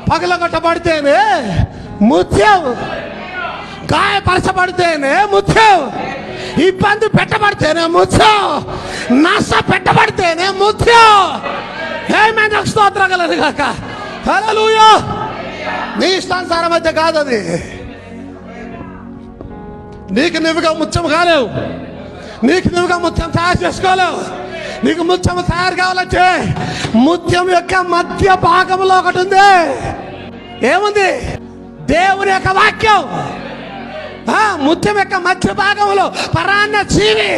పగలగొట్టబడితేనే ముత్యం, గాయపరచబడితేనే ముత్యం, ఇబ్బంది పెట్టబడితేనే ముత్యం, నష్ట పెట్టబడితేనే ముత్యం. ఏమైనా స్తోత్రం కలదు కాక. హల్లెలూయా. నీ ఇష్టానుసారం అయితే కాదు అది. నీకు నువ్వుగా ముత్యం కాలేవు, నీకు నువ్వుగా ముత్యం తయారు చేసుకోలేవు. నీకు ముత్యం తయారు కావాలంటే ముత్యం యొక్క మధ్య భాగంలో ఒకటి ఉంది. ఏముంది? దేవుని యొక్క వాక్యం. ముత్యం యొక్క మధ్య భాగంలో పరాన్న జీవి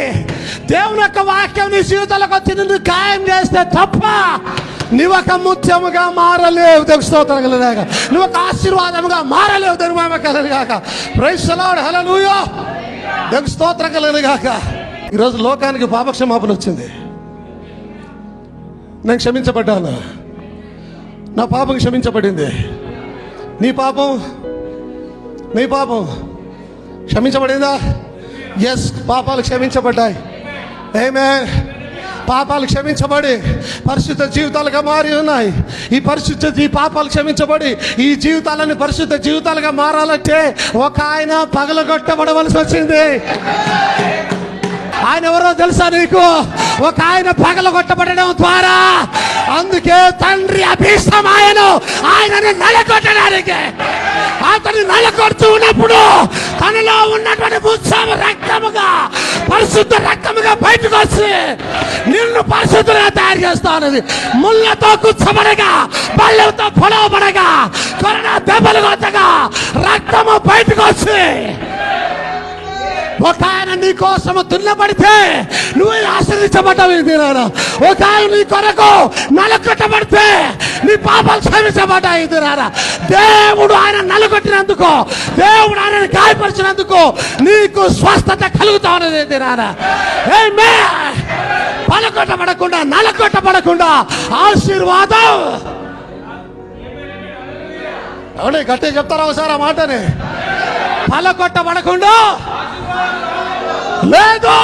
దేవుని యొక్క వాక్యం నీ జీవితంలోకి వచ్చి నిన్ను ఖాయం చేస్తే తప్ప నువ్వు ఒక ముత్యముగా మారలేవు. దేవుని స్తోత్రం కలుగుగాక. నువ్వు ఒక ఆశీర్వాదముగా మారలేవు. దేవుని మహిమ కలుగుగాక. Praise the lord. హల్లెలూయా. దేవుని స్తోత్రం కలుగుగాక. ఈరోజు లోకానికి పాపక్షమాపణ వచ్చింది. నేను క్షమించబడ్డాను, నా పాపం క్షమించబడింది. నీ పాపం క్షమించబడిందా? ఎస్, పాపాలు క్షమించబడ్డాయి. ఆమేన్. పాపాలు క్షమించబడి పరిశుద్ధ జీవితాలుగా మారి ఉన్నాయి. ఈ పాపాలు క్షమించబడి ఈ జీవితాలని పరిశుద్ధ జీవితాలుగా మారాలంటే ఒక ఆయన పగలగొట్టబడవలసి వచ్చింది. ఆయన ఎవరో తెలుసా నీకు? ఒక ఆయన పగలగొట్టబడడం ద్వారా, అందుకే తండ్రి అభిష్టమాయను ఆయనను నలగొట్టడానికి. అతను నలగొడుతూ ఉన్నప్పుడు తనలో ఉన్నటువంటి ఉత్సాహ రక్తముగా, పరిశుద్ధ రక్తముగా బయటకు వచ్చి నిన్ను పరిశుద్ధంగా తయారు చేస్తానది. ముళ్ళతో కూర్చోబడగా, బల్లెంతో పొడవబడగా, కరోనా దెబ్బలు కొత్తగా రక్తము బయటకు వచ్చి ఒక ఆయన నీ కోసము దున్నబడితే నువ్వు ఆశ్రయించబడ్డావు. ఒక ఆయన నీ కొరకు నలగొట్టబడితే నీ పాపాలు క్షమించబడ్డాయి. దేవుడు ఆయన నలగొట్టినందుకు, దేవుడు ఆయనను గాయపరిచినందుకు నీకు స్వస్థత కలుగుతా ఉన్నది. పలగొట్టబడకుండా, నలగొట్టబడకుండా ఆశీర్వాదం. అవునే, గట్టిగా చెప్తారా ఒకసారి ఆ మాటని? పలగొట్టబడకుండా లేదు,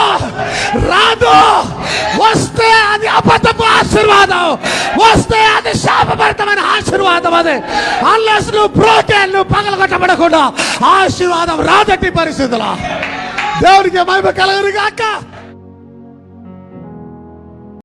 రాదు. వస్తే అది అబద్ధపు ఆశీర్వాదం, వస్తే అది శాపభరితమైన ఆశీర్వాదం. అది అన్లెస్ నువ్వు బ్రోకెన్, నువ్వు పగలగొట్టబడకుండా ఆశీర్వాదం రాదట్టి పరిస్థితుల్లో. దేవునికి మహిమ కలుగును గాక.